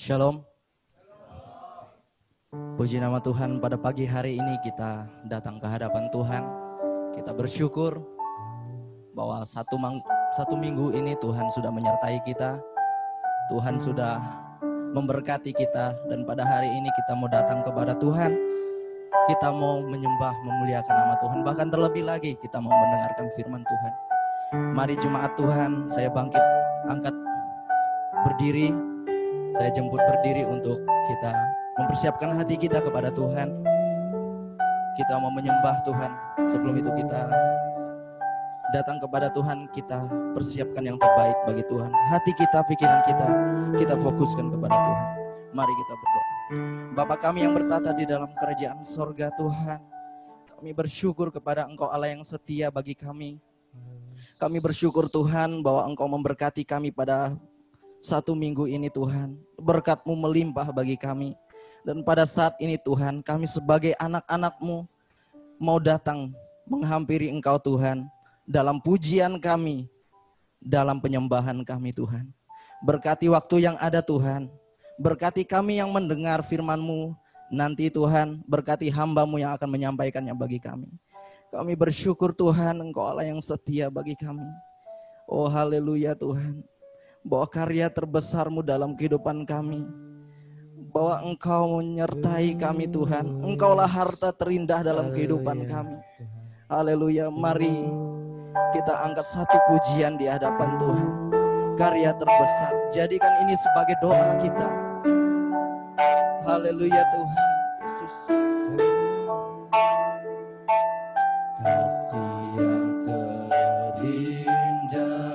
Shalom. Puji nama Tuhan, pada pagi hari ini kita datang ke hadapan Tuhan. Kita bersyukur bahwa satu minggu ini Tuhan sudah menyertai kita. Tuhan sudah memberkati kita, dan pada hari ini kita mau datang kepada Tuhan. Kita mau menyembah, memuliakan nama Tuhan. Bahkan terlebih lagi kita mau mendengarkan firman Tuhan. Mari jemaat Tuhan, saya bangkit, angkat berdiri. Saya jemput berdiri untuk kita mempersiapkan hati kita kepada Tuhan. Kita mau menyembah Tuhan. Sebelum itu kita datang kepada Tuhan, kita persiapkan yang terbaik bagi Tuhan. Hati kita, pikiran kita fokuskan kepada Tuhan. Mari kita berdoa. Bapa kami yang bertata di dalam kerajaan sorga Tuhan, kami bersyukur kepada Engkau Allah yang setia bagi kami. Kami bersyukur Tuhan bahwa Engkau memberkati kami pada satu minggu ini Tuhan. Berkat-Mu melimpah bagi kami. Dan pada saat ini Tuhan, kami sebagai anak-anak-Mu mau datang menghampiri Engkau Tuhan, dalam pujian kami, dalam penyembahan kami Tuhan. Berkati waktu yang ada Tuhan. Berkati kami yang mendengar firman-Mu. Nanti Tuhan, berkati hamba-Mu yang akan menyampaikannya bagi kami. Kami bersyukur Tuhan, Engkau Allah yang setia bagi kami. Oh haleluya Tuhan. Bahwa karya terbesar-Mu dalam kehidupan kami, bahwa Engkau menyertai kami Tuhan. Engkaulah harta terindah dalam kehidupan kami. Haleluya. Mari kita angkat satu pujian di hadapan Tuhan. Karya terbesar, jadikan ini sebagai doa kita. Haleluya Tuhan Yesus. Kasih yang terindah,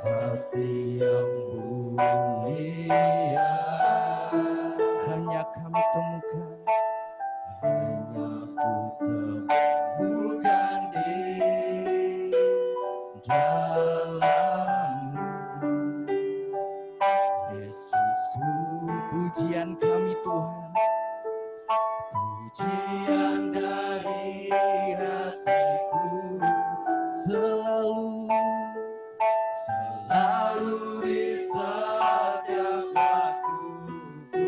hati yang mulia, hanya kami temukan, hanya ku temukan di dalam-Mu. Yesusku, pujian kami Tuhan, pujian dari hatiku selalu di setiap waktuku.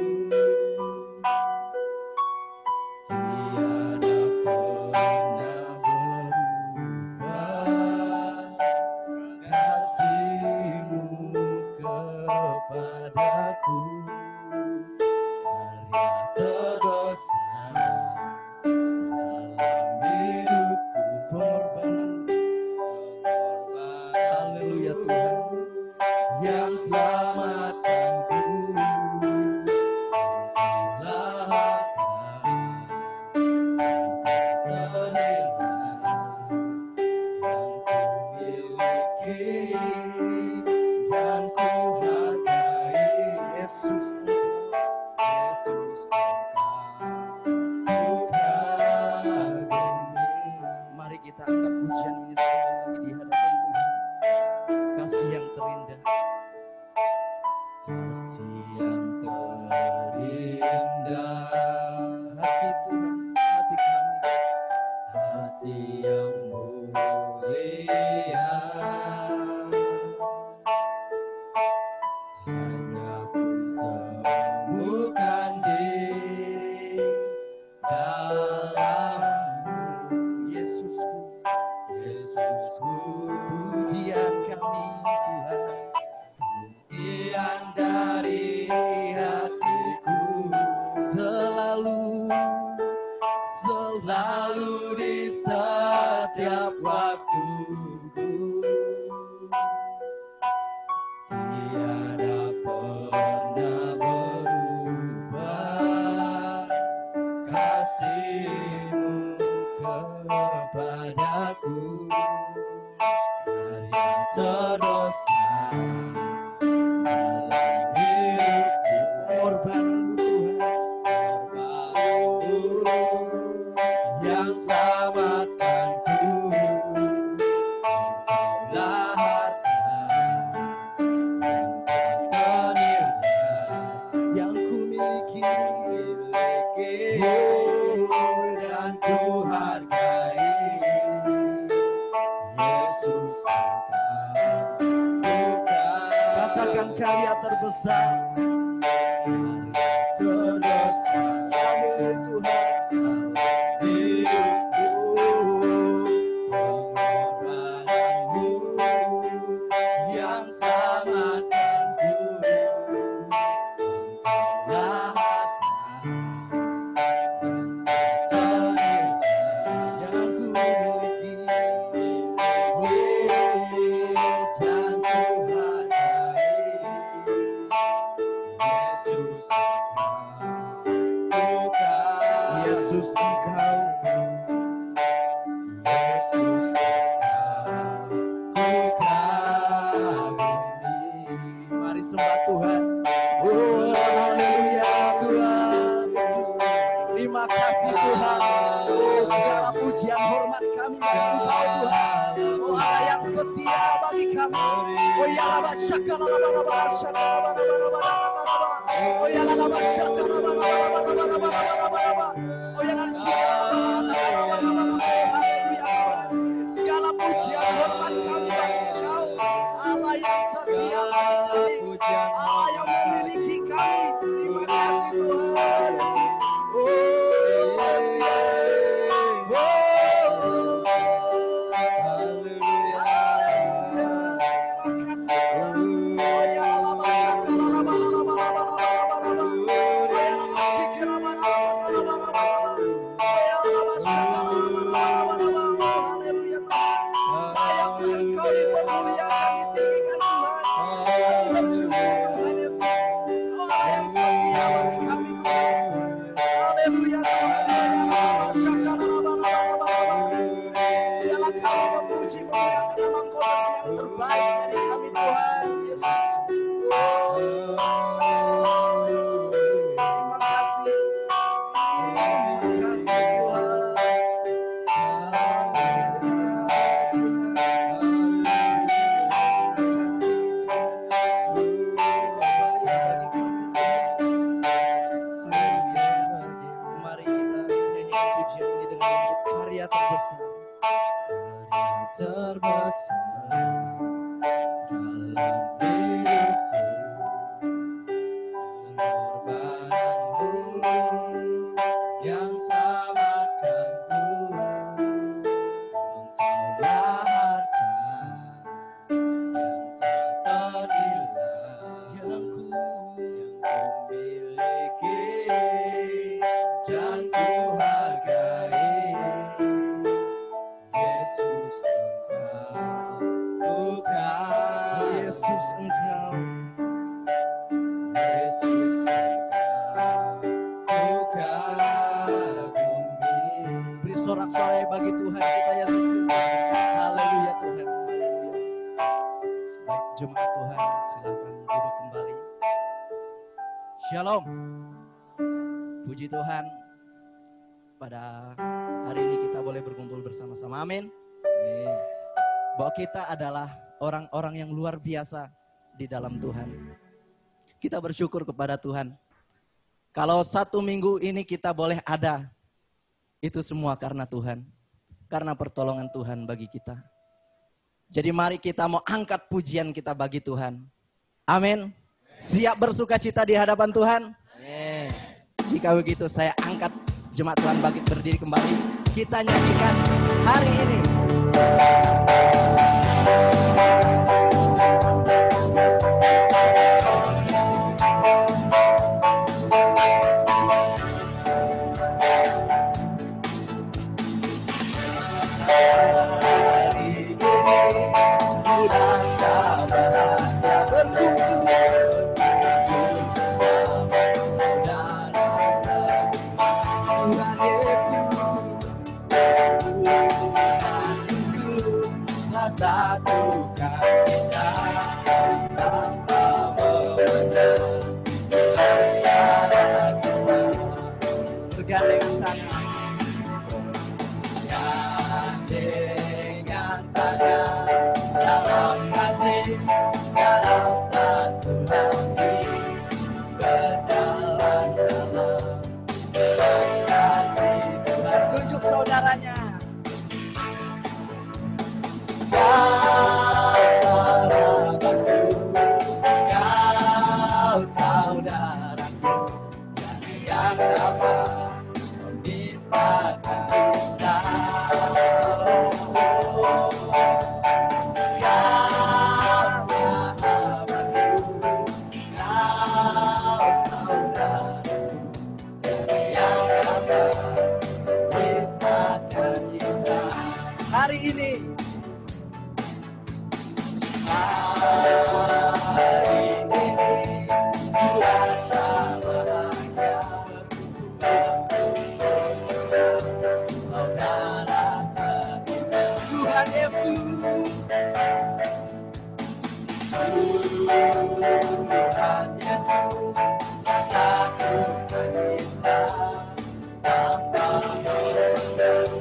Tiada pernah berubah kasih-Mu kepadaku. Karya terbesar dalam hidupku, pengorbanan. Haleluya Tuhan yang selamatkanku. Engkaulah harta yang ku miliki, yang ku hargai. Yesus Engkau ku kagumi. Mari kita angkat pujian ini sekali lagi di hadapan Tuhan. Kasih yang terindah, kasih yang terindah, hati Tuhan, hati kami, hati yang mulia, hanya ku temukan di dalam-Mu. Yesusku, Yesusku, pujian kami Tuhan, pujian dari hatiku selalu di setiap waktuku. Tiada pernah berubah kasih-Mu kepadaku. Karya terbesar dalam hidupku, pengorbanan-Mu Tuhan, yang selamatkanku. Engkaulah harta yang terindah, yang ku miliki, dan ku hargai. Yesus Engkau karya terbesar. Terbesar kami Tuhan. Yesus Engkau, Yesus Engkau, ku kagumi. Mari sembah Tuhan. Oh, haleluya Tuhan Yesus. Terima kasih Tuhan. Oh, segala pujian hormat kami bagi Engkau Tuhan. Oh, Allah yang setia bagi kami. Oh, ya Rabba syakala rabba syakala rabba. Oh, ya Rabba syakala rabba. Oh, ya segala pujian hormat kami bagi Engkau, Allah yang setia bagi kami, Allah yang memiliki kami. Terima kasih Tuhan Yesus. Engkau dipermuliakan, ditinggikan Tuhan. Kami bersyukur Tuhan Yesus. Allah yang setia bagi kami Tuhan. Haleluya Tuhan. Biarlah kami memuji memuliakan nama Engkau dengan yang terbaik dari kami Tuhan Yesus. Terima kasih. Terima kasih Tuhan. Karya terbesar, karya terbesar dalam hidupku, pengorbananmu yang selamatkanku. Engkaulah harta yang tak ternilai yang ku miliki dan ku hargai. Yesus Engkau, bukan Yesus Engkau, Yesus Engkau, ku kagumi. Beri sorak-sorai bagi Tuhan kita Yesus Kristus. Haleluya Tuhan, haleluya. Baik jemaat Tuhan, silakan duduk kembali. Shalom. Puji Tuhan, pada hari ini kita boleh berkumpul bersama-sama. Amin. Bahwa kita adalah orang-orang yang luar biasa di dalam Tuhan. Kita bersyukur kepada Tuhan. Kalau 1 minggu ini kita boleh ada, itu semua karena Tuhan. Karena pertolongan Tuhan bagi kita. Jadi mari kita mau angkat pujian kita bagi Tuhan. Amin. Siap bersuka cita di hadapan Tuhan? Amin. Jika begitu saya angkat jemaat Tuhan bangkit berdiri kembali. Kita nyanyikan hari ini. Sudah saatnya berkumpul. Satukan kita tanpa memandang antara kita, bergandengan tangan, bergandengan tangan dalam kasih, dalam satu hati, berjalan dalam kasih Tuhan. Tunjuk saudaranya. Tuhan Yesus yang satukan kita, tanpa memandang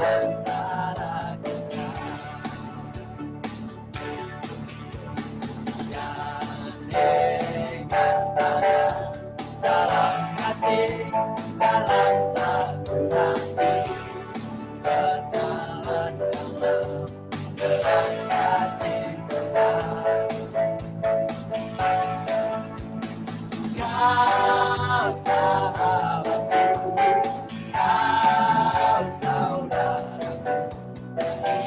antara kita. Dengan tanah dalam kasih, dalam satu hati, berjalan dalam kasih Tuhan. Kau sahabatku, kau saudaraku,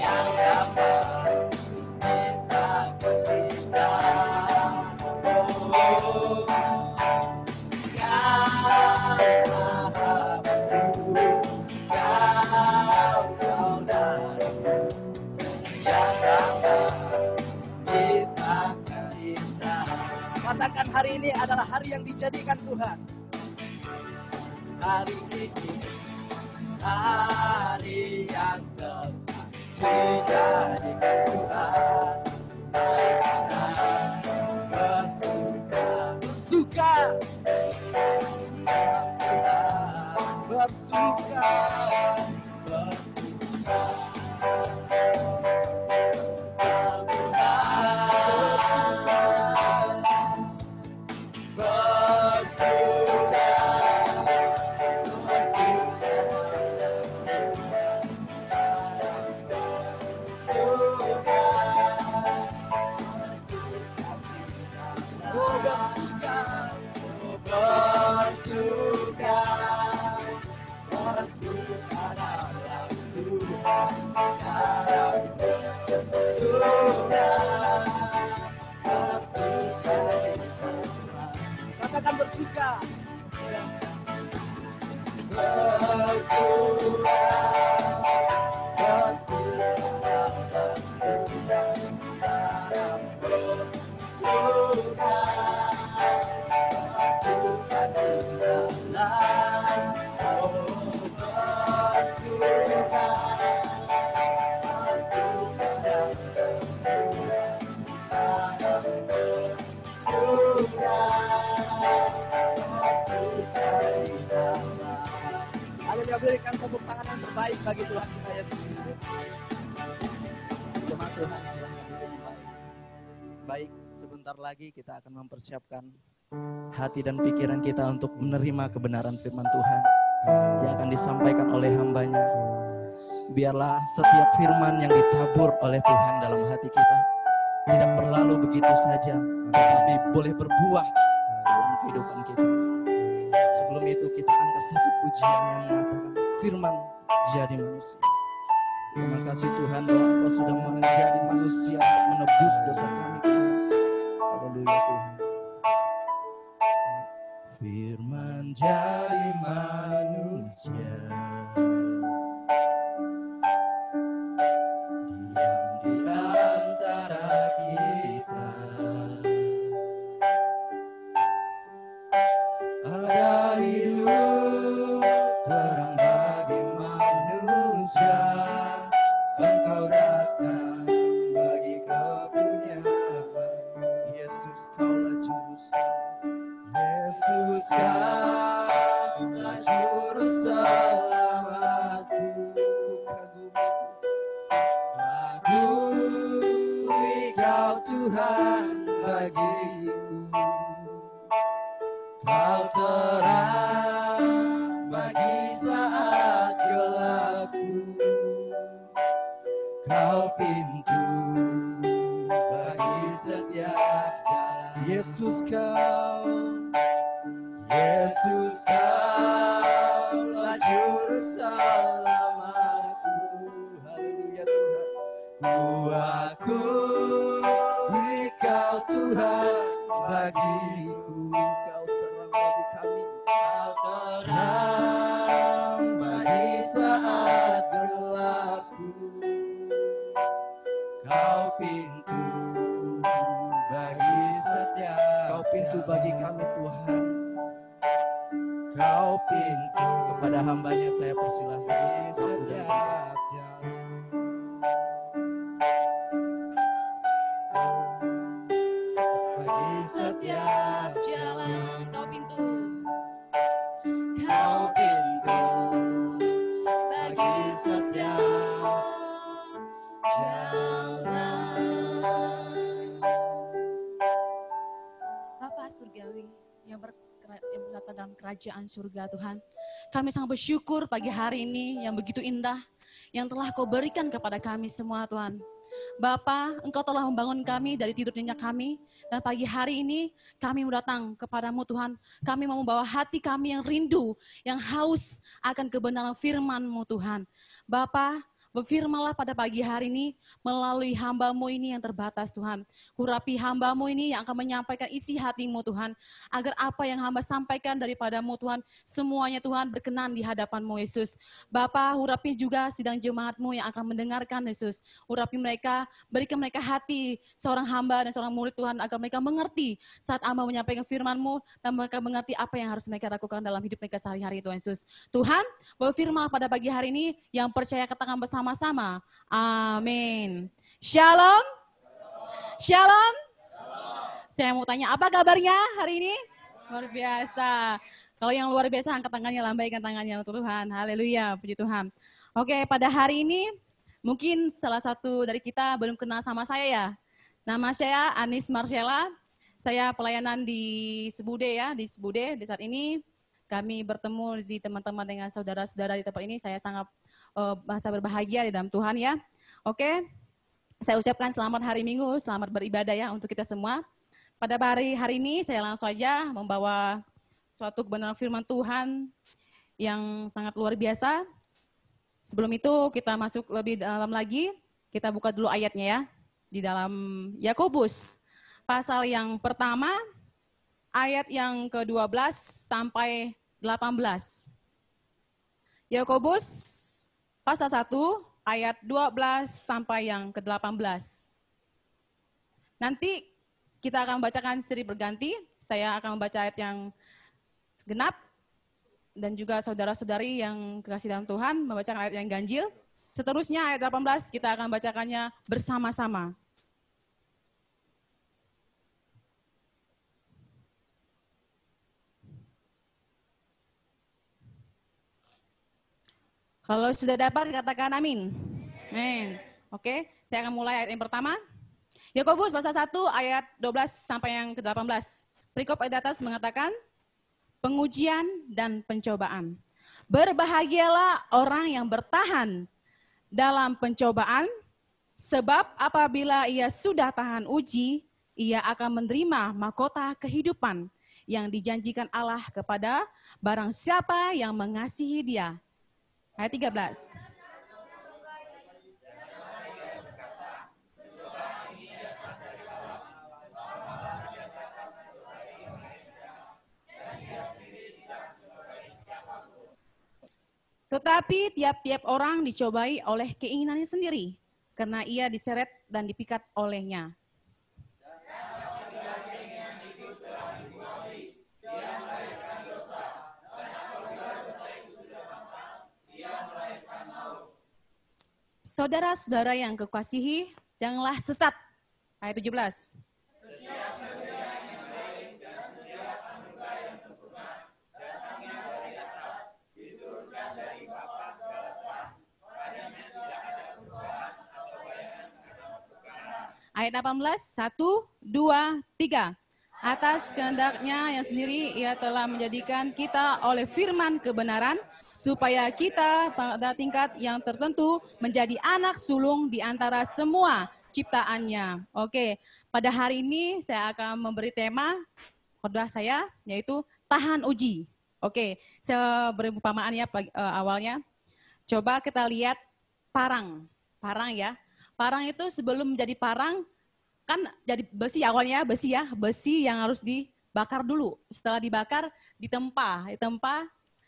yang dapat pisahkan kita. Oh, kau sahabatku, kau saudaraku, yang dapat pisahkan kita. Katakan hari ini adalah hari yang dijadikan Tuhan. Hari ini hari yang telah dijadikan Tuhan. Kita bersuka, bersuka, bersuka, katakan bersuka, bersuka, bersuka, bersuka, bersuka cita. Oh, bersuka, Haleluya, berikan tepuk tangan yang terbaik bagi Tuhan kita Yesus Kristus. Jemaat Tuhan sedang duduk baik. Baik, sebentar lagi kita akan mempersiapkan hati dan pikiran kita untuk menerima kebenaran firman Tuhan yang akan disampaikan oleh hambanya. Biarlah setiap firman yang ditabur oleh Tuhan dalam hati kita tidak berlalu begitu saja, tetapi boleh berbuah dalam kehidupan kita. Sebelum itu kita angkat satu pujian yang mengatakan firman jadi manusia. Terima kasih Tuhan bahwa Engkau sudah menjadi manusia untuk menebus dosa kami Tuhan. Haleluya Tuhan. Firman jadi manusia, diam di antara kita. Ada hidup terang bagi manusia, Engkau datang bagi kepunyaan. Yesus kaulah juru selamat, Yesus kaulah juru selamatku. Akui Kau Tuhan bagiku. Kau terang bagi saat gelapku, Kau pintu bagi setiap jalan. Yesus Kaulah juru selamatku. Haleluya Tuhan. Ku akui Kau Tuhan bagiku. Bagi kami, Kau terang bagi saat gelapku, Kau pintu bagi setiap. Kau pintu bagi kami Tuhan. Kau pintu. Kepada hambanya saya persilahkan setiap jalan. setiap jalan. Kau pintu, Kau pintu bagi setiap jalan. Bapa surgawi yang berada dalam kerajaan surga Tuhan. Kami sangat bersyukur pagi hari ini yang begitu indah yang telah Kau berikan kepada kami semua Tuhan. Bapa, Engkau telah membangun kami dari tidur nyenyak kami. Dan pagi hari ini kami mau datang kepadamu Tuhan. Kami mau membawa hati kami yang rindu, yang haus akan kebenaran firman-Mu Tuhan. Bapa, berfirmanlah pada pagi hari ini melalui hamba-Mu ini yang terbatas Tuhan. Urapi hamba-Mu ini yang akan menyampaikan isi hati-Mu Tuhan. Agar apa yang hamba sampaikan daripada-Mu Tuhan, semuanya Tuhan berkenan di hadapan-Mu Yesus. Bapa, urapi juga sidang jemaat-Mu yang akan mendengarkan Yesus. Urapi mereka, berikan mereka hati seorang hamba dan seorang murid Tuhan agar mereka mengerti saat hamba menyampaikan firman-Mu dan mereka mengerti apa yang harus mereka lakukan dalam hidup mereka sehari-hari Tuhan Yesus. Tuhan, berfirman pada pagi hari ini yang percaya katakan bersama-sama. Amin. Shalom. Shalom. Saya mau tanya, apa kabarnya hari ini? Luar biasa. Kalau yang luar biasa, angkat tangannya, lambaikan tangannya untuk Tuhan. Haleluya, puji Tuhan. Oke, pada hari ini, mungkin salah satu dari kita belum kenal sama saya ya. Nama saya Anis Marcella. Saya pelayanan di Sebude ya, di Sebude. Di saat ini kami bertemu di teman-teman dengan saudara-saudara di tempat ini. Saya sangat merasa berbahagia di dalam Tuhan ya. Oke, saya ucapkan selamat hari Minggu, selamat beribadah ya untuk kita semua. Pada hari ini saya langsung saja membawa suatu kebenaran firman Tuhan yang sangat luar biasa. Sebelum itu kita masuk lebih dalam lagi, kita buka dulu ayatnya ya. Di dalam Yakobus pasal yang pertama, ayat yang ke-12 sampai 18. Yakobus pasal 1 ayat 12 sampai yang ke-18. Nanti kita akan bacakan seri berganti. Saya akan membaca ayat yang genap dan juga saudara-saudari yang kekasih dalam Tuhan membacakan ayat yang ganjil. Seterusnya ayat 18 kita akan bacakannya bersama-sama. Kalau sudah dapat katakan amin. Amin. Oke, saya akan mulai ayat yang pertama. Yakobus pasal 1 ayat 12 sampai yang ke-18. Perikop ayat atas mengatakan, pengujian dan pencobaan. Berbahagialah orang yang bertahan dalam pencobaan, sebab apabila ia sudah tahan uji, ia akan menerima mahkota kehidupan yang dijanjikan Allah kepada barang siapa yang mengasihi Dia. Ayat 13. Tetapi tiap-tiap orang dicobai oleh keinginannya sendiri, karena ia diseret dan dipikat olehnya. Saudara-saudara yang kekasihi, janganlah sesat. Ayat 17. Ayat 18, 1, 2, 3. Atas kehendaknya yang sendiri, ia telah menjadikan kita oleh firman kebenaran, supaya kita pada tingkat yang tertentu menjadi anak sulung di antara semua ciptaannya. Oke, pada hari ini saya akan memberi tema khotbah saya, yaitu tahan uji. Oke, saya beri perumpamaan ya awalnya. Coba kita lihat parang ya. Parang itu sebelum menjadi parang, kan jadi besi awalnya, besi yang harus dibakar dulu. Setelah dibakar, ditempa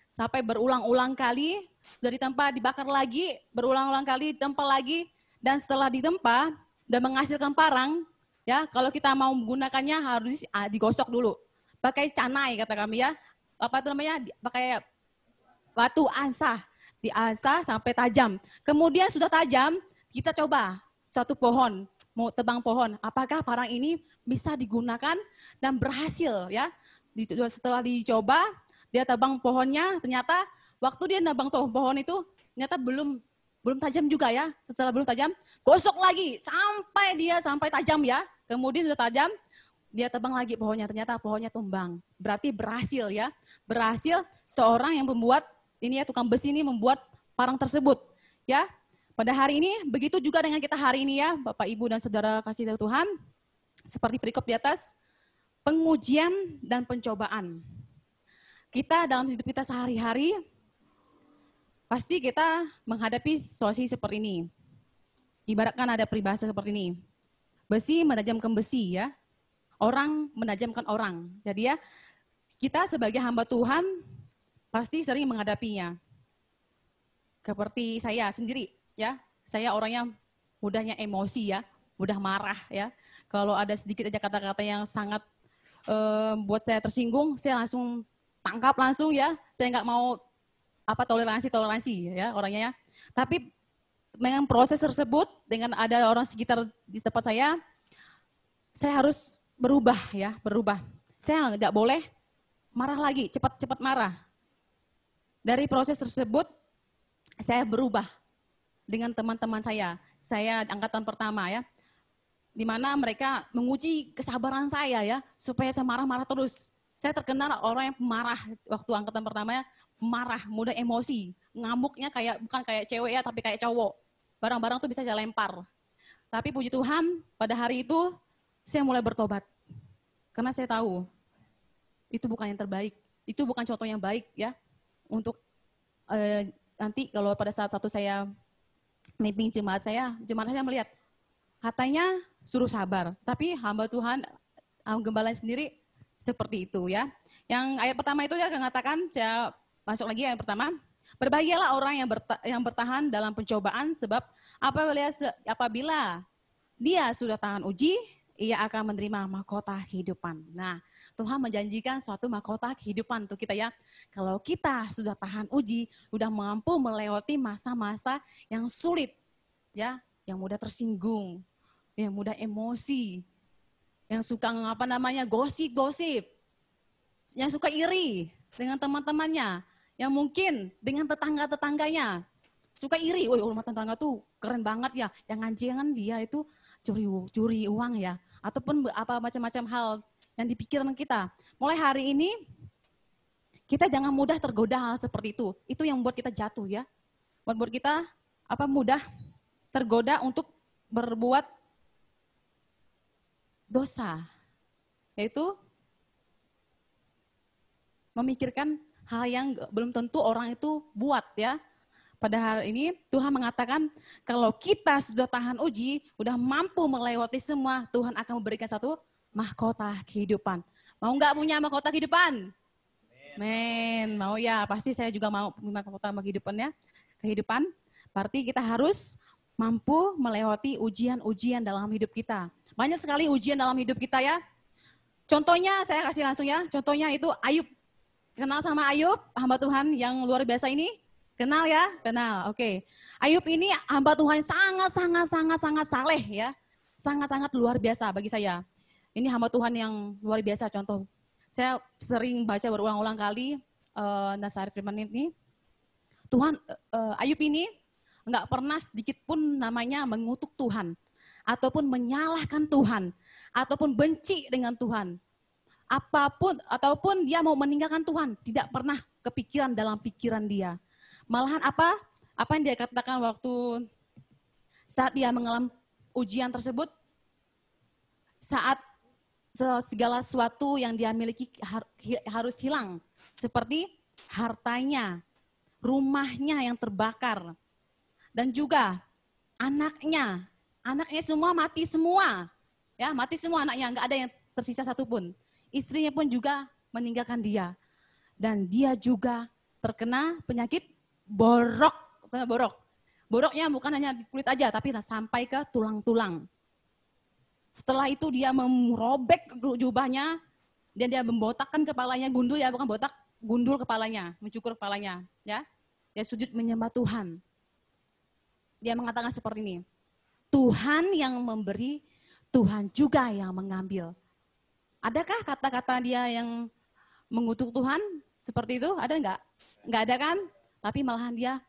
sampai berulang-ulang kali, sudah ditempa, dibakar lagi, berulang-ulang kali, ditempa lagi, dan setelah ditempa dan menghasilkan parang, ya kalau kita mau menggunakannya harus digosok dulu. Pakai canai kata kami ya, apa itu namanya, pakai batu ansah, diasah sampai tajam. Kemudian sudah tajam, kita coba satu pohon, mau tebang pohon. Apakah parang ini bisa digunakan dan berhasil ya? Setelah dicoba, dia tebang pohonnya, ternyata waktu dia nebang pohon itu ternyata belum tajam juga ya. Setelah belum tajam, gosok lagi sampai tajam ya. Kemudian sudah tajam, dia tebang lagi pohonnya, ternyata pohonnya tumbang. Berarti berhasil ya. Berhasil seorang yang membuat ini ya, tukang besi ini membuat parang tersebut ya. Pada hari ini, begitu juga dengan kita hari ini ya, Bapak, Ibu, dan Saudara kasih Tuhan, seperti perikop di atas, pengujian dan pencobaan. Kita dalam hidup kita sehari-hari, pasti kita menghadapi situasi seperti ini. Ibaratkan ada peribahasa seperti ini, besi menajamkan besi ya, orang menajamkan orang. Jadi ya, kita sebagai hamba Tuhan, pasti sering menghadapinya. Seperti saya sendiri, ya, saya orangnya mudahnya emosi ya, mudah marah ya. Kalau ada sedikit aja kata-kata yang sangat buat saya tersinggung, saya langsung tangkap langsung ya. Saya nggak mau toleransi ya orangnya ya. Tapi dengan proses tersebut, dengan ada orang sekitar di tempat saya harus berubah ya, berubah. Saya nggak boleh marah lagi, cepat-cepat marah. Dari proses tersebut, saya berubah. Dengan teman-teman saya angkatan pertama ya, di mana mereka menguji kesabaran saya ya, supaya saya marah-marah terus. Saya terkenal orang yang pemarah waktu angkatan pertama ya, marah, mudah emosi, ngamuknya bukan kayak cewek ya, tapi kayak cowok. Barang-barang tuh bisa saya lempar. Tapi puji Tuhan, pada hari itu saya mulai bertobat. Karena saya tahu, itu bukan yang terbaik, itu bukan contoh yang baik ya, untuk nanti kalau pada saat satu saya memimpin jemaat saya melihat, katanya suruh sabar, tapi hamba Tuhan, gembala sendiri seperti itu ya. Yang ayat pertama itu ya mengatakan, saya masuk lagi ayat pertama, berbahagialah orang yang bertahan dalam pencobaan, sebab apabila dia sudah tahan uji, ia akan menerima mahkota kehidupan. Nah, Tuhan menjanjikan suatu mahkota kehidupan untuk kita ya. Kalau kita sudah tahan uji, sudah mampu melewati masa-masa yang sulit, ya, yang mudah tersinggung, yang mudah emosi, yang suka gosip, yang suka iri dengan teman-temannya, yang mungkin dengan tetangga-tetangganya suka iri, woi rumah tetangga tuh keren banget ya, jangan-jangan dia itu curi uang ya, ataupun apa macam-macam hal yang dipikiran kita. Mulai hari ini, kita jangan mudah tergoda hal seperti itu. Itu yang membuat kita jatuh ya. Membuat kita mudah tergoda untuk berbuat dosa. Yaitu memikirkan hal yang belum tentu orang itu buat ya. Pada hari ini Tuhan mengatakan kalau kita sudah tahan uji, sudah mampu melewati semua, Tuhan akan memberikan satu mahkota kehidupan. Mau nggak punya mahkota kehidupan? Men, mau ya, pasti saya juga mau punya mahkota kehidupan. Berarti kita harus mampu melewati ujian-ujian dalam hidup kita. Banyak sekali ujian dalam hidup kita ya. Contohnya saya kasih langsung ya, contohnya itu Ayub. Kenal sama Ayub, hamba Tuhan yang luar biasa ini? Kenal ya? Kenal, oke. Ayub ini hamba Tuhan sangat saleh ya. Sangat-sangat luar biasa bagi saya. Ini hamba Tuhan yang luar biasa contoh. Saya sering baca berulang-ulang kali Nasari firman ini. Ayub ini enggak pernah sedikit pun namanya mengutuk Tuhan. Ataupun menyalahkan Tuhan. Ataupun benci dengan Tuhan. Ataupun dia mau meninggalkan Tuhan. Tidak pernah kepikiran dalam pikiran dia. Malahan apa yang dia katakan waktu saat dia mengalami ujian tersebut, saat segala sesuatu yang dia miliki harus hilang. Seperti hartanya, rumahnya yang terbakar. Dan juga anaknya semua mati semua. Ya, mati semua anaknya, enggak ada yang tersisa satupun. Istrinya pun juga meninggalkan dia. Dan dia juga terkena penyakit borok. Boroknya bukan hanya di kulit aja, tapi sampai ke tulang-tulang. Setelah itu dia merobek jubahnya, dan dia membotakkan kepalanya, gundul kepalanya, mencukur kepalanya. Ya, dia sujud menyembah Tuhan. Dia mengatakan seperti ini, Tuhan yang memberi, Tuhan juga yang mengambil. Adakah kata-kata dia yang mengutuk Tuhan seperti itu? Ada enggak? Enggak ada kan? Tapi malahan dia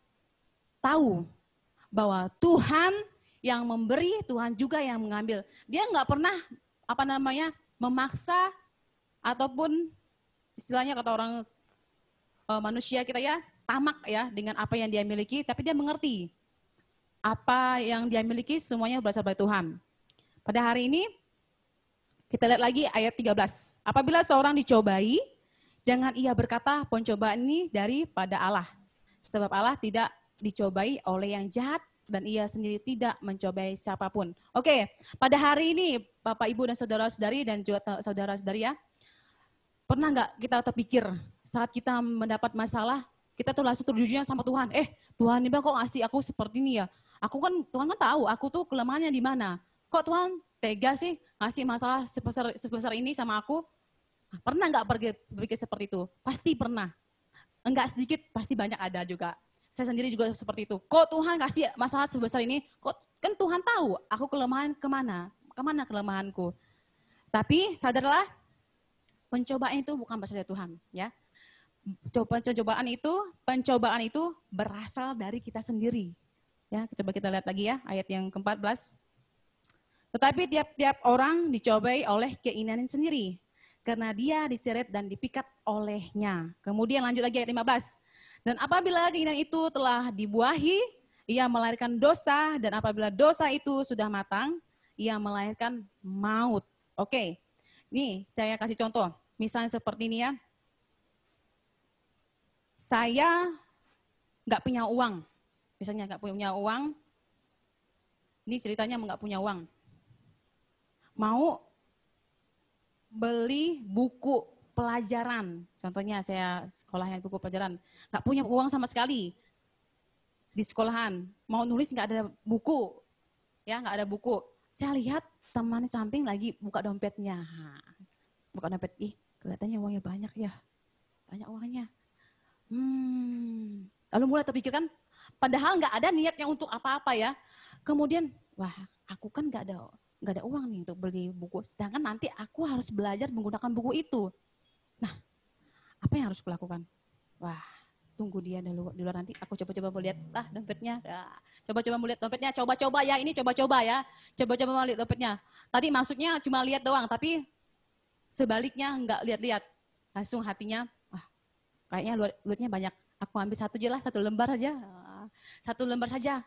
tahu bahwa Tuhan yang memberi, Tuhan juga yang mengambil. Dia enggak pernah memaksa ataupun istilahnya kata orang manusia kita ya, tamak ya dengan apa yang dia miliki, tapi dia mengerti apa yang dia miliki semuanya berasal dari Tuhan. Pada hari ini kita lihat lagi ayat 13. Apabila seorang dicobai, jangan ia berkata pencobaan ini daripada Allah. Sebab Allah tidak dicobai oleh yang jahat dan ia sendiri tidak mencobai siapapun. Oke, pada hari ini Bapak, Ibu, dan saudara-saudari dan juga saudara-saudari ya, pernah nggak kita terpikir saat kita mendapat masalah, kita tuh langsung terjujurnya sama Tuhan. Tuhan ini kok ngasih aku seperti ini ya? Aku kan, Tuhan kan tahu aku tuh kelemahannya di mana. Kok Tuhan tega sih ngasih masalah sebesar ini sama aku? Pernah nggak berpikir seperti itu? Pasti pernah. Enggak sedikit, pasti banyak ada juga. Saya sendiri juga seperti itu. Kok Tuhan kasih masalah sebesar ini? Kok kan Tuhan tahu aku kelemahan kemana kelemahanku. Tapi sadarlah, pencobaan itu bukan berasal dari Tuhan, ya. Pencobaan itu berasal dari kita sendiri. Ya, coba kita lihat lagi ya, ayat yang ke-14. Tetapi tiap-tiap orang dicobai oleh keinginan sendiri, karena dia diseret dan dipikat olehnya. Kemudian lanjut lagi ayat 15. Dan apabila keinginan itu telah dibuahi, ia melahirkan dosa, dan apabila dosa itu sudah matang, ia melahirkan maut. Oke, nih saya kasih contoh. Misalnya seperti ini ya. Saya nggak punya uang. Misalnya nggak punya uang. Ini ceritanya nggak punya uang. Mau beli buku pelajaran. Contohnya saya sekolahnya buku pelajaran. Nggak punya uang sama sekali. Di sekolahan. Mau nulis nggak ada buku. Ya nggak ada buku. Saya lihat teman samping lagi buka dompetnya. Buka dompet. Kelihatannya uangnya banyak ya. Banyak uangnya. Lalu mulai terpikirkan, padahal nggak ada niatnya untuk apa-apa ya. Kemudian, wah aku kan nggak ada uang nih untuk beli buku. Sedangkan nanti aku harus belajar menggunakan buku itu. Nah, apa yang harus kulakukan? Wah, tunggu dia di luar nanti. Aku coba-coba melihat dompetnya. Coba-coba melihat dompetnya. Coba-coba ya, ini coba-coba ya. Coba-coba melihat dompetnya. Tadi maksudnya cuma lihat doang, tapi sebaliknya nggak lihat-lihat. Langsung hatinya, kayaknya duitnya banyak. Aku ambil satu aja lah, satu lembar saja. Satu lembar saja.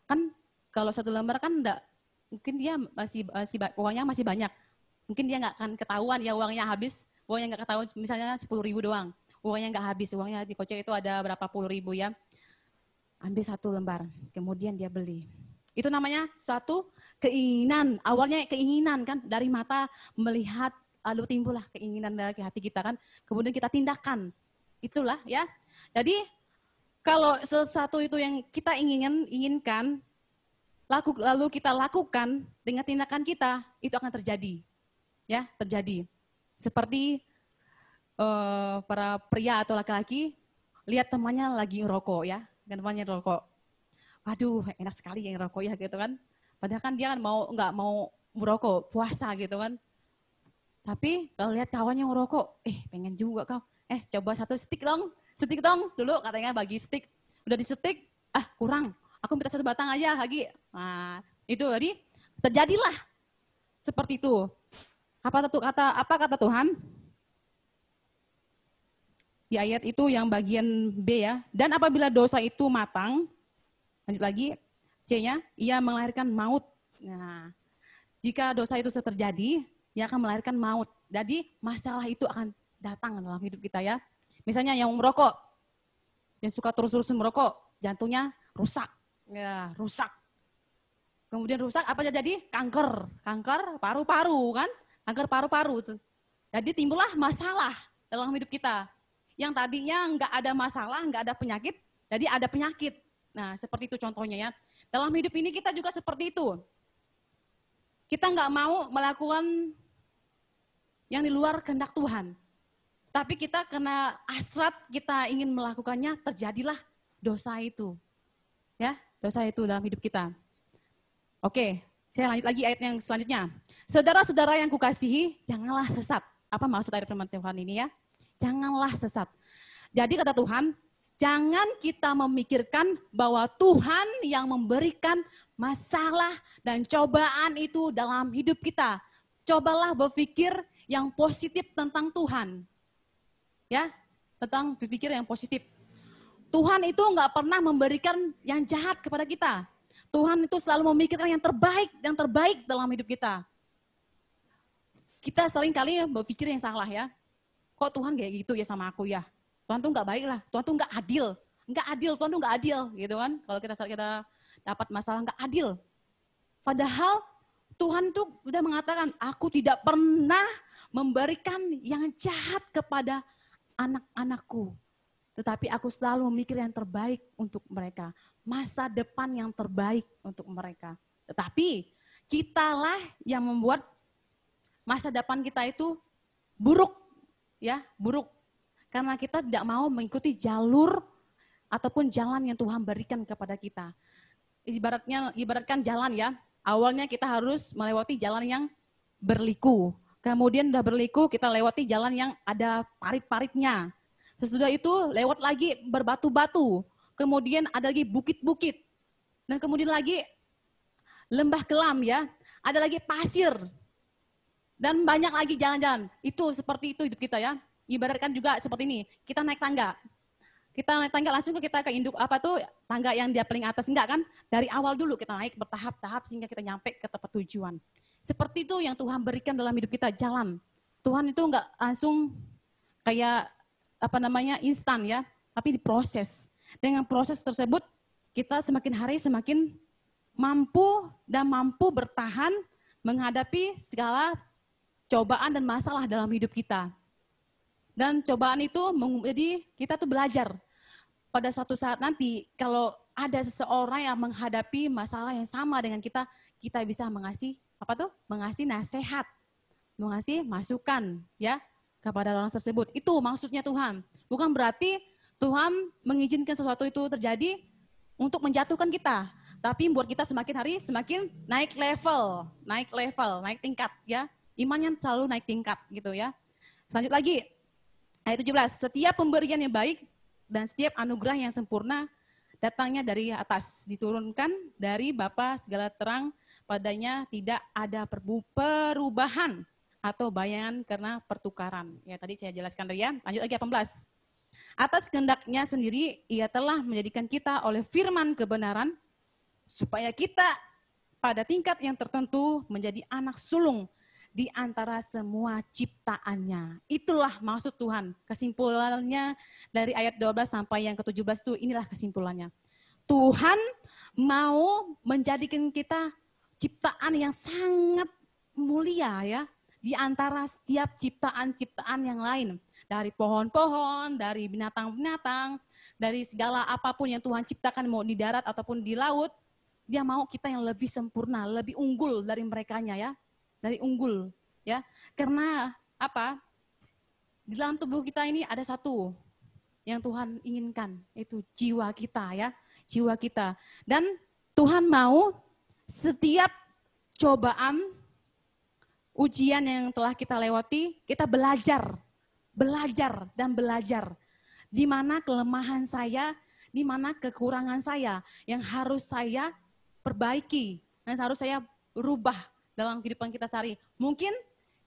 Kan kalau satu lembar kan enggak, mungkin dia uangnya masih banyak. Mungkin dia nggak akan ketahuan ya uangnya habis. Uangnya nggak ketahuan, misalnya 10.000 doang. Uangnya nggak habis, uangnya di kocek itu ada berapa puluh ribu ya. Ambil satu lembar, kemudian dia beli. Itu namanya suatu keinginan. Awalnya keinginan kan, dari mata melihat, lalu timbullah keinginan dari hati kita kan, kemudian kita tindakan. Itulah ya. Jadi kalau sesuatu itu yang kita inginkan, lalu kita lakukan dengan tindakan kita, itu akan terjadi. Ya, terjadi. Seperti para pria atau laki-laki lihat temannya lagi ngerokok ya, dan temannya ngerokok. Waduh, enak sekali yang ngerokok ya gitu kan. Padahal kan dia kan nggak mau merokok, puasa gitu kan. Tapi kalau lihat kawannya ngerokok, pengen juga kau. Coba satu stick dong dulu katanya bagi stick. Udah di stick, kurang. Aku minta satu batang aja lagi. Nah, itu jadi terjadilah seperti itu. Apa kata Tuhan? Di ayat itu yang bagian B ya. Dan apabila dosa itu matang, lanjut lagi C-nya, ia melahirkan maut. Nah, jika dosa itu sudah terjadi, dia akan melahirkan maut. Jadi masalah itu akan datang dalam hidup kita ya. Misalnya yang merokok, yang suka terus-terus merokok, jantungnya rusak. Ya, rusak. Kemudian rusak, apa jadi? Kanker paru-paru kan? Kanker paru-paru. Jadi timbullah masalah dalam hidup kita. Yang tadinya nggak ada masalah, nggak ada penyakit, jadi ada penyakit. Nah, seperti itu contohnya ya. Dalam hidup ini kita juga seperti itu. Kita nggak mau melakukan yang di luar kehendak Tuhan. Tapi kita kena hasrat, kita ingin melakukannya, terjadilah dosa itu. Ya, dosa itu dalam hidup kita. Oke, saya lanjut lagi ayat yang selanjutnya. Saudara-saudara yang kukasihi, janganlah sesat. Apa maksud ayat firman Tuhan ini ya? Janganlah sesat. Jadi kata Tuhan, jangan kita memikirkan bahwa Tuhan yang memberikan masalah dan cobaan itu dalam hidup kita. Cobalah berpikir yang positif tentang Tuhan. Ya, tentang berpikir yang positif. Tuhan itu nggak pernah memberikan yang jahat kepada kita. Tuhan itu selalu memikirkan yang terbaik dalam hidup kita. Kita sering kali berpikir yang salah ya. Kok Tuhan kayak gitu ya sama aku ya? Tuhan tuh nggak baik lah, Tuhan tuh nggak adil. Tuhan tuh nggak adil gitu kan. Kalau kita dapat masalah nggak adil. Padahal Tuhan tuh udah mengatakan, aku tidak pernah memberikan yang jahat kepada anak-anakku. Tetapi aku selalu memikir yang terbaik untuk mereka. Masa depan yang terbaik untuk mereka. Tetapi kitalah yang membuat masa depan kita itu buruk. Ya, buruk. Karena kita tidak mau mengikuti jalur ataupun jalan yang Tuhan berikan kepada kita. Ibaratkan jalan ya. Awalnya kita harus melewati jalan yang berliku. Kemudian udah berliku kita lewati jalan yang ada parit-paritnya. Sesudah itu lewat lagi berbatu-batu. Kemudian ada lagi bukit-bukit. Dan kemudian lagi lembah kelam ya. Ada lagi pasir. Dan banyak lagi jalan-jalan. Itu seperti itu hidup kita ya. Ibaratkan juga seperti ini. Kita naik tangga. Kita naik tangga langsung kita ke induk tangga yang dia paling atas. Enggak kan? Dari awal dulu kita naik bertahap-tahap sehingga kita nyampe ke tempat tujuan. Seperti itu yang Tuhan berikan dalam hidup kita, jalan. Tuhan itu enggak langsung kayak instan ya, tapi diproses. Dengan proses tersebut kita semakin hari semakin mampu bertahan menghadapi segala cobaan dan masalah dalam hidup kita. Dan cobaan itu jadi kita tuh belajar. Pada suatu saat nanti kalau ada seseorang yang menghadapi masalah yang sama dengan kita, kita bisa mengasih nasihat, mengasih masukan ya kepada orang tersebut. Itu maksudnya Tuhan. Bukan berarti Tuhan mengizinkan sesuatu itu terjadi untuk menjatuhkan kita, tapi membuat kita semakin hari semakin naik tingkat ya. Imannya selalu naik tingkat gitu ya. Lanjut lagi. Ayat 17, setiap pemberian yang baik dan setiap anugerah yang sempurna datangnya dari atas, diturunkan dari Bapa segala terang, padanya tidak ada perubahan atau bayangan karena pertukaran. Ya tadi saya jelaskan tadi ya. Lanjut lagi 18. Atas kehendaknya sendiri ia telah menjadikan kita oleh firman kebenaran supaya kita pada tingkat yang tertentu menjadi anak sulung di antara semua ciptaannya. Itulah maksud Tuhan. Kesimpulannya dari ayat 12 sampai yang ke-17 itu inilah kesimpulannya. Tuhan mau menjadikan kita ciptaan yang sangat mulia ya. Di antara setiap ciptaan-ciptaan yang lain. Dari pohon-pohon, dari binatang-binatang, dari segala apapun yang Tuhan ciptakan mau di darat ataupun di laut. Dia mau kita yang lebih sempurna, lebih unggul dari merekanya ya. Dari unggul ya, karena apa? Di dalam tubuh kita ini ada satu yang Tuhan inginkan, itu jiwa kita ya, jiwa kita. Dan Tuhan mau setiap cobaan, ujian yang telah kita lewati, kita belajar dan belajar. Di mana kelemahan saya, di mana kekurangan saya yang harus saya perbaiki, yang harus saya rubah dalam kehidupan kita sehari. Mungkin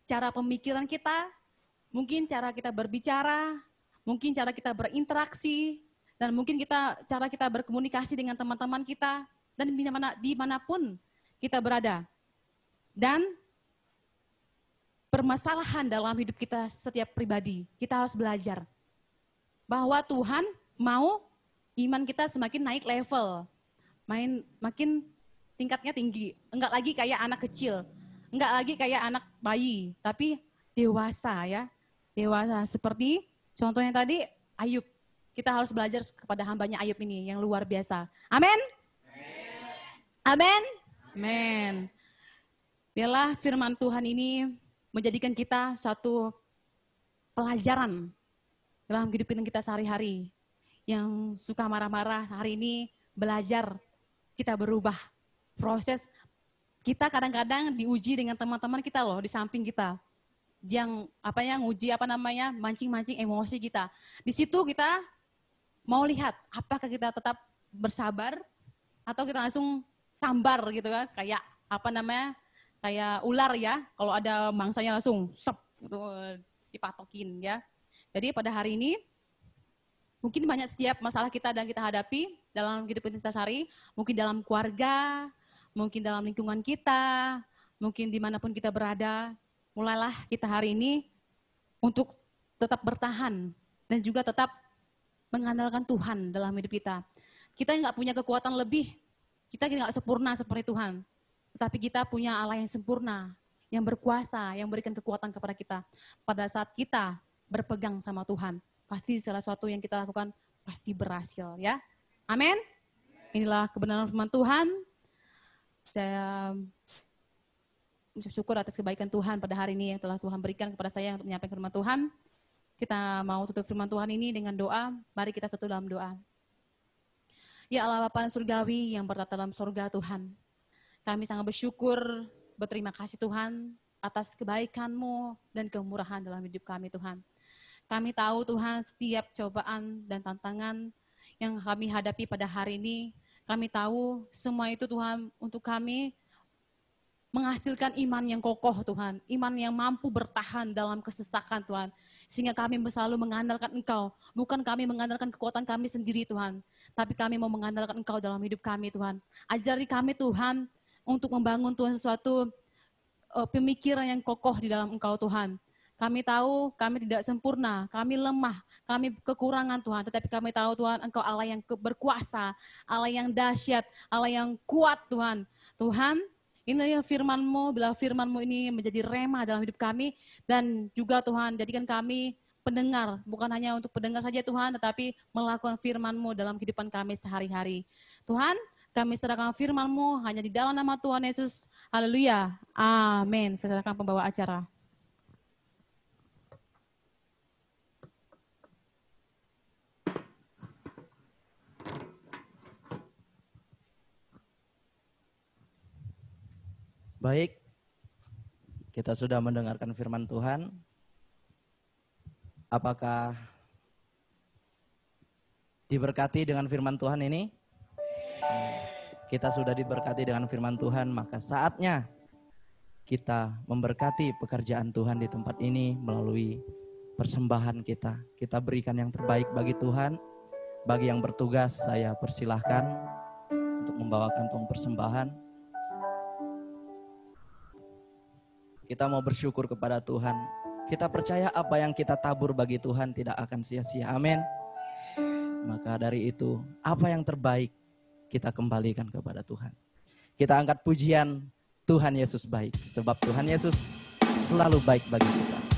cara pemikiran kita, mungkin cara kita berbicara, mungkin cara kita berinteraksi, dan mungkin cara kita berkomunikasi dengan teman-teman kita, dan dimanapun kita berada. Dan permasalahan dalam hidup kita setiap pribadi, kita harus belajar bahwa Tuhan mau iman kita semakin naik level, makin tingkatnya tinggi, enggak lagi kayak anak kecil, enggak lagi kayak anak bayi, tapi dewasa ya, dewasa. Seperti contohnya tadi Ayub, kita harus belajar kepada hambanya Ayub ini yang luar biasa. Amin? Amin? Amin. Biarlah firman Tuhan ini menjadikan kita suatu pelajaran dalam kehidupan kita sehari-hari. Yang suka marah-marah hari ini belajar kita berubah. Proses Kita kadang-kadang diuji dengan teman-teman kita loh di samping kita. Yang nguji mancing-mancing emosi kita. Di situ kita mau lihat apakah kita tetap bersabar atau kita langsung sambar gitu kan, kayak kayak ular ya, kalau ada mangsanya langsung gitu, dipatokin ya. Jadi pada hari ini mungkin banyak setiap masalah kita dan kita hadapi dalam kehidupan kita sehari, mungkin dalam keluarga, mungkin dalam lingkungan kita, mungkin dimanapun kita berada. Mulailah kita hari ini untuk tetap bertahan dan juga tetap mengandalkan Tuhan dalam hidup kita. Kita nggak punya kekuatan lebih, kita nggak sempurna seperti Tuhan. Tetapi kita punya Allah yang sempurna, yang berkuasa, yang berikan kekuatan kepada kita. Pada saat kita berpegang sama Tuhan, pasti salah sesuatu yang kita lakukan pasti berhasil ya. Amin. Inilah kebenaran firman Tuhan. Saya bersyukur atas kebaikan Tuhan pada hari ini yang telah Tuhan berikan kepada saya untuk menyampaikan firman Tuhan. Kita mau tutup firman Tuhan ini dengan doa. Mari kita satu dalam doa. Ya Allah Bapa surgawi yang bertata dalam surga Tuhan. Kami sangat bersyukur, berterima kasih Tuhan atas kebaikan-Mu dan kemurahan dalam hidup kami Tuhan. Kami tahu Tuhan setiap cobaan dan tantangan yang kami hadapi pada hari ini, kami tahu semua itu Tuhan untuk kami menghasilkan iman yang kokoh Tuhan, iman yang mampu bertahan dalam kesesakan Tuhan. Sehingga kami selalu mengandalkan Engkau, bukan kami mengandalkan kekuatan kami sendiri Tuhan, tapi kami mau mengandalkan Engkau dalam hidup kami Tuhan. Ajari kami Tuhan untuk membangun Tuhan sesuatu pemikiran yang kokoh di dalam Engkau Tuhan. Kami tahu kami tidak sempurna, kami lemah, kami kekurangan Tuhan, tetapi kami tahu Tuhan Engkau Allah yang berkuasa, Allah yang dahsyat, Allah yang kuat Tuhan. Tuhan, inilah firman-Mu, bila firman-Mu ini menjadi rema dalam hidup kami, dan juga Tuhan, jadikan kami pendengar, bukan hanya untuk pendengar saja Tuhan, tetapi melakukan firman-Mu dalam kehidupan kami sehari-hari. Tuhan, kami serahkan firman-Mu hanya di dalam nama Tuhan Yesus. Haleluya. Amin. Saya serahkan pembawa acara. Baik, kita sudah mendengarkan firman Tuhan. Apakah diberkati dengan firman Tuhan ini? Kita sudah diberkati dengan firman Tuhan, maka saatnya kita memberkati pekerjaan Tuhan di tempat ini melalui persembahan kita. Kita berikan yang terbaik bagi Tuhan. Bagi yang bertugas, saya persilahkan untuk membawakan tong persembahan. Kita mau bersyukur kepada Tuhan. Kita percaya apa yang kita tabur bagi Tuhan tidak akan sia-sia. Amin. Maka dari itu, apa yang terbaik kita kembalikan kepada Tuhan. Kita angkat pujian, Tuhan Yesus baik. Sebab Tuhan Yesus selalu baik bagi kita.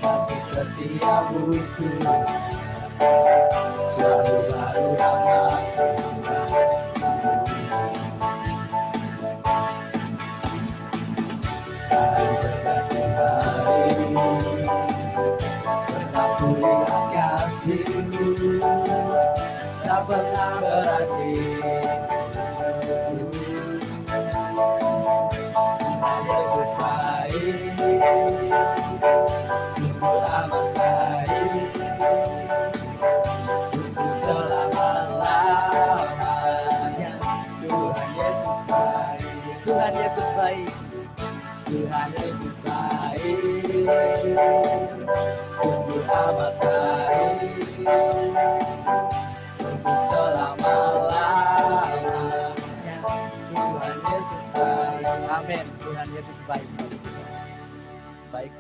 Kasih setiamu itu selalu baru hari berganti hari pernah pulih kasih-Mu tak pernah berhenti. Yesus baik, sungguh amat baik, untuk selama-lamanya. Tuhan Yesus baik, Tuhan Yesus baik, Tuhan Yesus baik, sungguh amat baik, untuk selama-lamanya. Tuhan Yesus baik. Amin. Tuhan Yesus baik. Baik,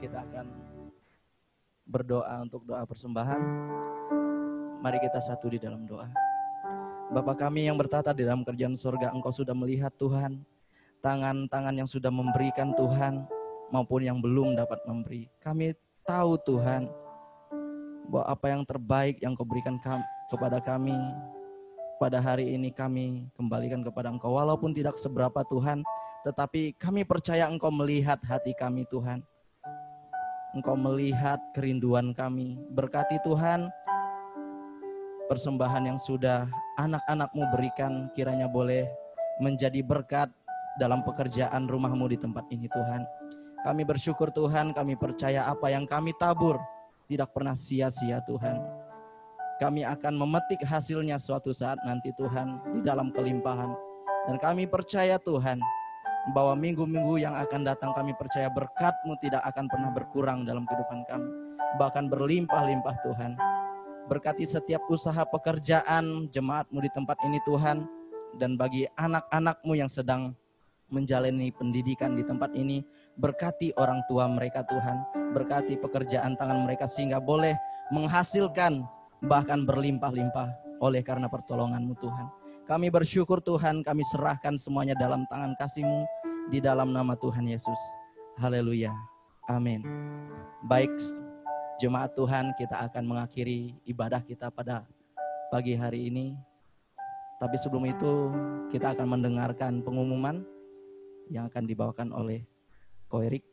kita akan berdoa untuk doa persembahan. Mari kita satu di dalam doa. Bapa kami yang bertata di dalam kerajaan surga, Engkau sudah melihat Tuhan, tangan-tangan yang sudah memberikan Tuhan, maupun yang belum dapat memberi. Kami tahu Tuhan, bahwa apa yang terbaik yang Kau berikan kepada kami pada hari ini kami kembalikan kepada Engkau. Walaupun tidak seberapa Tuhan, tetapi kami percaya Engkau melihat hati kami Tuhan. Engkau melihat kerinduan kami. Berkati Tuhan persembahan yang sudah anak-anak-Mu berikan, kiranya boleh menjadi berkat dalam pekerjaan rumah-Mu di tempat ini Tuhan. Kami bersyukur Tuhan, kami percaya apa yang kami tabur tidak pernah sia-sia Tuhan. Kami akan memetik hasilnya suatu saat nanti Tuhan di dalam kelimpahan. Dan kami percaya Tuhan bahwa minggu-minggu yang akan datang kami percaya berkat-Mu tidak akan pernah berkurang dalam kehidupan kami. Bahkan berlimpah-limpah Tuhan. Berkati setiap usaha pekerjaan jemaat-Mu di tempat ini Tuhan. Dan bagi anak-anak-Mu yang sedang menjalani pendidikan di tempat ini, berkati orang tua mereka Tuhan. Berkati pekerjaan tangan mereka sehingga boleh menghasilkan bahkan berlimpah-limpah oleh karena pertolongan-Mu Tuhan. Kami bersyukur Tuhan, kami serahkan semuanya dalam tangan kasih-Mu di dalam nama Tuhan Yesus. Haleluya. Amin. Baik jemaat Tuhan, kita akan mengakhiri ibadah kita pada pagi hari ini. Tapi sebelum itu kita akan mendengarkan pengumuman yang akan dibawakan oleh Ko Erik.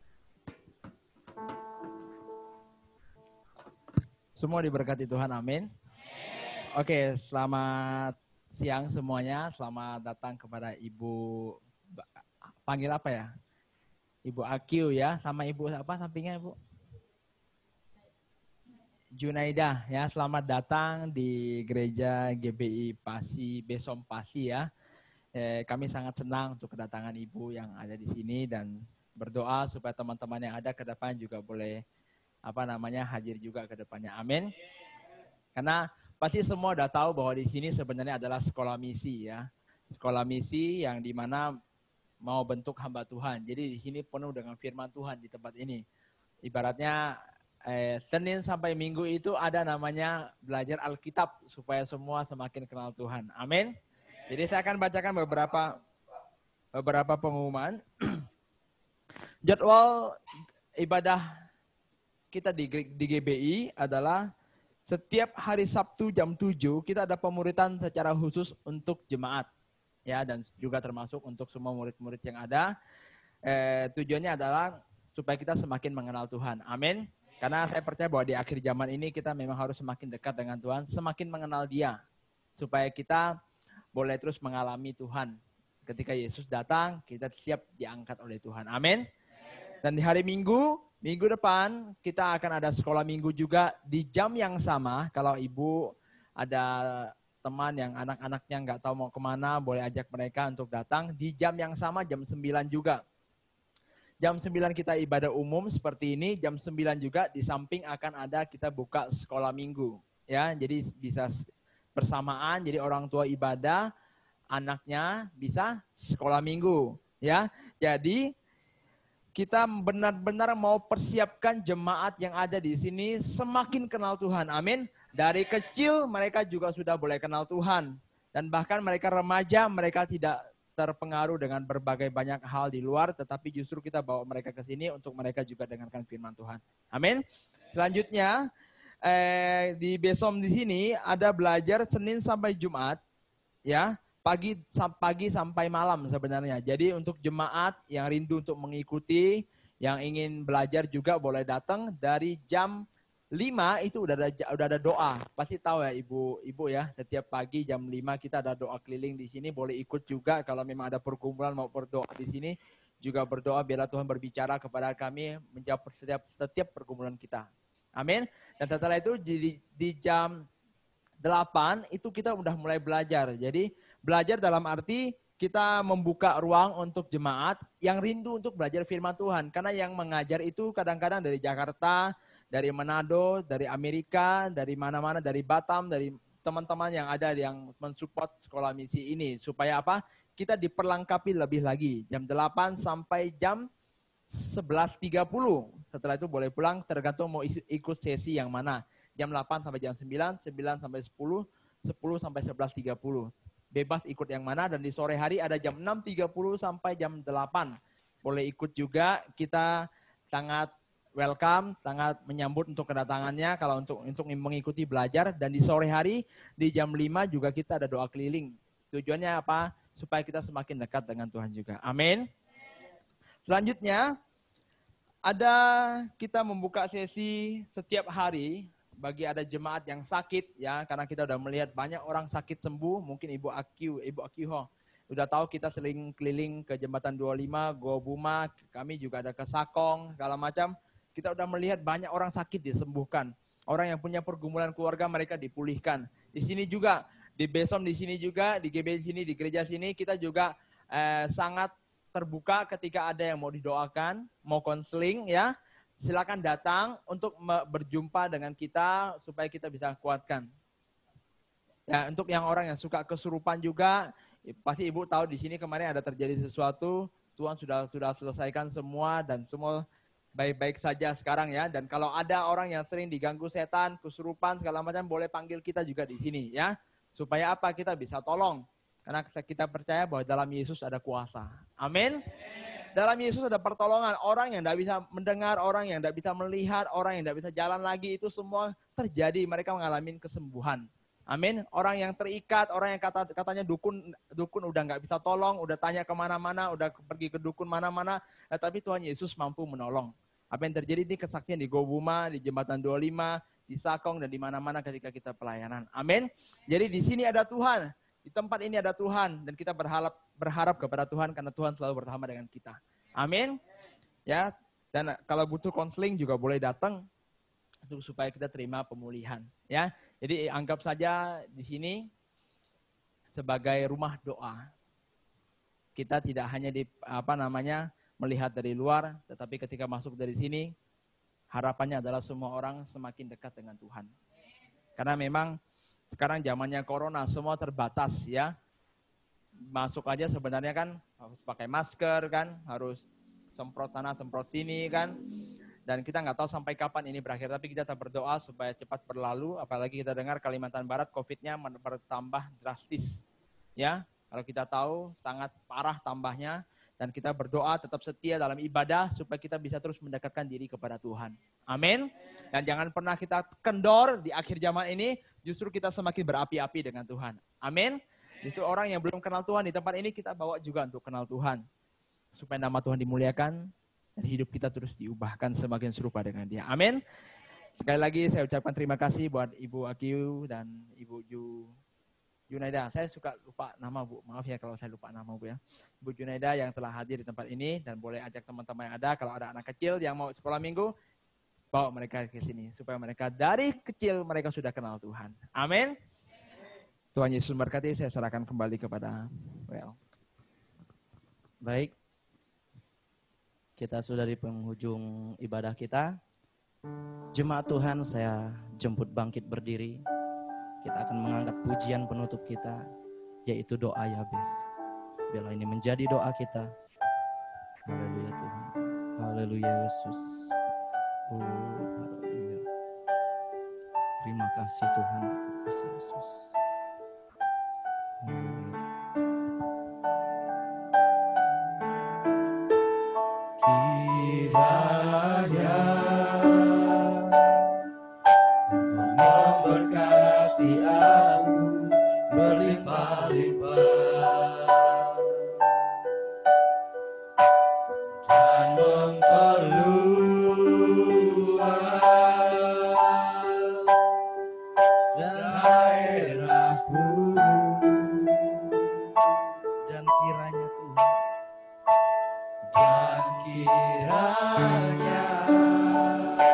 Semua diberkati Tuhan, amin. Oke, selamat siang semuanya. Selamat datang kepada Ibu, panggil apa ya? Ibu Akyu ya, sama Ibu apa sampingnya Ibu? Junaida ya, selamat datang di gereja GBI Pasi, Besom Pasi ya. Kami sangat senang untuk kedatangan Ibu yang ada di sini dan berdoa supaya teman-teman yang ada ke depan juga boleh hadir juga ke depannya. Amin. Karena pasti semua udah tahu bahwa di sini sebenarnya adalah sekolah misi ya. Sekolah misi yang dimana mau bentuk hamba Tuhan. Jadi di sini penuh dengan firman Tuhan di tempat ini. Ibaratnya Senin sampai Minggu itu ada namanya belajar Alkitab supaya semua semakin kenal Tuhan. Amin. Jadi saya akan bacakan beberapa pengumuman. Jadwal ibadah kita di GBI adalah setiap hari Sabtu jam 7 kita ada pemuritan secara khusus untuk jemaat. Ya, dan juga termasuk untuk semua murid-murid yang ada. Tujuannya adalah supaya kita semakin mengenal Tuhan. Amin. Karena saya percaya bahwa di akhir zaman ini kita memang harus semakin dekat dengan Tuhan, semakin mengenal Dia. Supaya kita boleh terus mengalami Tuhan. Ketika Yesus datang, kita siap diangkat oleh Tuhan. Amin. Dan di hari Minggu depan kita akan ada sekolah minggu juga di jam yang sama. Kalau ibu ada teman yang anak-anaknya nggak tahu mau kemana, boleh ajak mereka untuk datang di jam yang sama, jam 9 juga. Jam 9 kita ibadah umum seperti ini, jam 9 juga di samping akan ada kita buka sekolah minggu. Ya, jadi bisa bersamaan, jadi orang tua ibadah, anaknya bisa sekolah minggu. Ya, jadi kita benar-benar mau persiapkan jemaat yang ada di sini semakin kenal Tuhan. Amin. Dari kecil mereka juga sudah boleh kenal Tuhan. Dan bahkan mereka remaja, mereka tidak terpengaruh dengan berbagai banyak hal di luar. Tetapi justru kita bawa mereka ke sini untuk mereka juga dengarkan firman Tuhan. Amin. Selanjutnya, di Besom di sini ada belajar Senin sampai Jumat. Ya. Pagi sampai malam sebenarnya. Jadi untuk jemaat yang rindu untuk mengikuti, yang ingin belajar juga boleh datang dari jam 5 itu udah ada doa. Pasti tahu ya ibu ya, setiap pagi jam 5 kita ada doa keliling di sini, boleh ikut juga kalau memang ada perkumpulan mau berdoa di sini, juga berdoa biarlah Tuhan berbicara kepada kami menjawab setiap pergumulan kita. Amin. Dan setelah itu di jam 8 itu kita udah mulai belajar. Jadi belajar dalam arti kita membuka ruang untuk jemaat yang rindu untuk belajar firman Tuhan. Karena yang mengajar itu kadang-kadang dari Jakarta, dari Manado, dari Amerika, dari mana-mana, dari Batam, dari teman-teman yang ada yang mensupport sekolah misi ini. Supaya apa? Kita diperlengkapi lebih lagi. Jam 8 sampai jam 11.30. Setelah itu boleh pulang tergantung mau ikut sesi yang mana. Jam 8 sampai jam 9, 9 sampai 10, 10 sampai 11.30. Bebas ikut yang mana, dan di sore hari ada jam 6.30 sampai jam 8. Boleh ikut juga, kita sangat welcome, sangat menyambut untuk kedatangannya kalau untuk mengikuti belajar. Dan di sore hari di jam 5 juga kita ada doa keliling. Tujuannya apa? Supaya kita semakin dekat dengan Tuhan juga. Amin. Selanjutnya kita membuka sesi setiap hari bagi ada jemaat yang sakit ya, karena kita udah melihat banyak orang sakit sembuh. Mungkin Ibu Akiho udah tahu kita sering keliling ke Jembatan 25, Gobuma, kami juga ada ke Sakong, segala macam. Kita udah melihat banyak orang sakit disembuhkan. Orang yang punya pergumulan keluarga mereka dipulihkan. Di sini juga, di Besom di sini juga, di GB sini, di gereja sini kita juga sangat terbuka ketika ada yang mau didoakan, mau konseling ya. Silakan datang untuk berjumpa dengan kita supaya kita bisa kuatkan. Ya, untuk yang orang yang suka kesurupan juga, pasti Ibu tahu di sini kemarin ada terjadi sesuatu, Tuhan sudah selesaikan semua dan semua baik-baik saja sekarang ya. Dan kalau ada orang yang sering diganggu setan, kesurupan segala macam, boleh panggil kita juga di sini ya. Supaya apa? Kita bisa tolong. Karena kita percaya bahwa dalam Yesus ada kuasa. Amin. Dalam Yesus ada pertolongan. Orang yang tidak bisa mendengar, orang yang tidak bisa melihat, orang yang tidak bisa jalan lagi, itu semua terjadi. Mereka mengalami kesembuhan. Amin. Orang yang terikat, orang yang katanya dukun udah nggak bisa tolong, udah tanya kemana-mana, udah pergi ke dukun mana-mana, tapi Tuhan Yesus mampu menolong. Apa yang terjadi ini kesaksian di Gobuma, di Jembatan 25, di Sakong, dan di mana-mana ketika kita pelayanan. Amin. Jadi di sini ada Tuhan, di tempat ini ada Tuhan, dan kita berharap kepada Tuhan karena Tuhan selalu bersama dengan kita. Amin. Ya. Dan kalau butuh konseling juga boleh datang supaya kita terima pemulihan. Ya. Jadi anggap saja di sini sebagai rumah doa. Kita tidak hanya melihat dari luar, tetapi ketika masuk dari sini, harapannya adalah semua orang semakin dekat dengan Tuhan. Karena memang sekarang zamannya corona, semua terbatas ya. Masuk aja sebenarnya kan harus pakai masker kan, harus semprot sana, semprot sini kan. Dan kita nggak tahu sampai kapan ini berakhir, tapi kita tetap berdoa supaya cepat berlalu. Apalagi kita dengar Kalimantan Barat COVID-nya bertambah drastis. Ya, kalau kita tahu sangat parah tambahnya, dan kita berdoa tetap setia dalam ibadah supaya kita bisa terus mendekatkan diri kepada Tuhan. Amin. Dan jangan pernah kita kendor di akhir zaman ini, justru kita semakin berapi-api dengan Tuhan. Amin. Justru orang yang belum kenal Tuhan di tempat ini kita bawa juga untuk kenal Tuhan. Supaya nama Tuhan dimuliakan, dan hidup kita terus diubahkan semakin serupa dengan Dia. Amin. Sekali lagi saya ucapkan terima kasih buat Ibu Akiu dan Ibu Junaida. Saya suka lupa nama Bu. Maaf ya kalau saya lupa nama Bu ya. Ibu Junaida yang telah hadir di tempat ini dan boleh ajak teman-teman yang ada. Kalau ada anak kecil yang mau sekolah minggu, bawa mereka ke sini supaya mereka dari kecil mereka sudah kenal Tuhan. Amin. Tuhan Yesus memberkati. Saya serahkan kembali kepada Baik. Kita sudah di penghujung ibadah kita. Jemaat Tuhan, saya jemput bangkit berdiri. Kita akan mengangkat pujian penutup kita, yaitu doa Yabes. Biarlah ini menjadi doa kita. Haleluya Tuhan. Haleluya Yesus. Oh, haleluya. Terima kasih Tuhan. Terima kasih Yesus. Haleluya. Kiranya Engkau memberkati aku berlimpah-limpah dan memperluas daerahku, dan kiranya Tuhan, dan kiranya Tuhan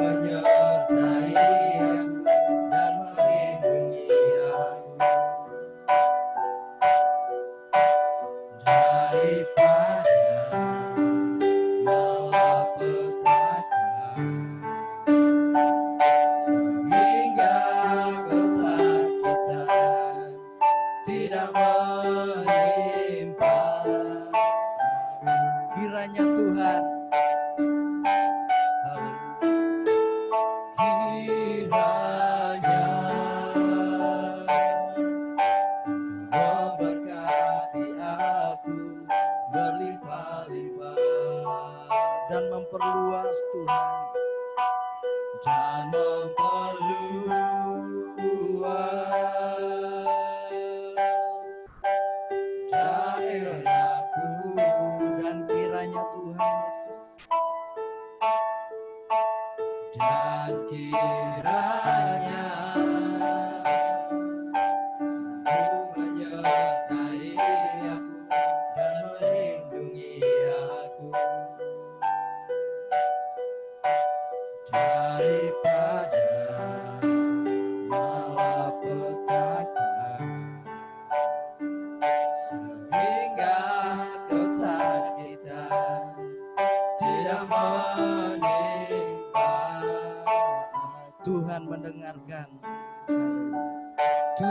menyertai aku dan melindungi aku daripada malapetaka, sehingga kesakitan tidak menimpa. Kiranya Tuhan, kiranya Engkau memberkati aku berlimpah-limpah dan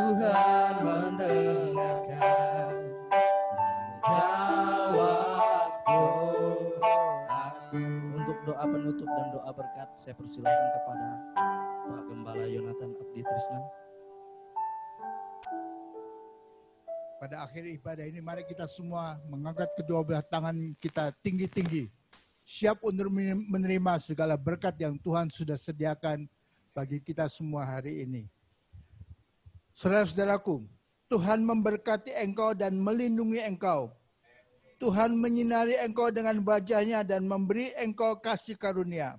Tuhan mendengarkan dan jawab doaku. Untuk doa penutup dan doa berkat, saya persilakan kepada Pak Gembala Yonatan Abdi Trisna. Pada akhir ibadah ini mari kita semua mengangkat kedua belah tangan kita tinggi-tinggi. Siap untuk menerima segala berkat yang Tuhan sudah sediakan bagi kita semua hari ini. Saudara-saudaraku, Tuhan memberkati engkau dan melindungi engkau. Tuhan menyinari engkau dengan wajahnya dan memberi engkau kasih karunia.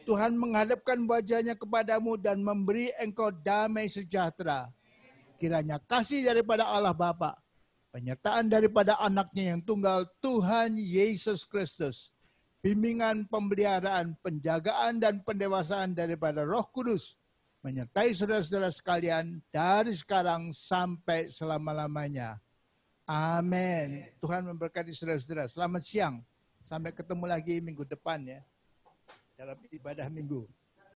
Tuhan menghadapkan wajahnya kepadamu dan memberi engkau damai sejahtera. Kiranya kasih daripada Allah Bapa, penyertaan daripada anaknya yang tunggal, Tuhan Yesus Kristus, bimbingan, pemeliharaan, penjagaan, dan pendewasaan daripada Roh Kudus, menyertai saudara-saudara sekalian dari sekarang sampai selama-lamanya. Amin. Tuhan memberkati saudara-saudara. Selamat siang. Sampai ketemu lagi minggu depan ya, dalam ibadah minggu.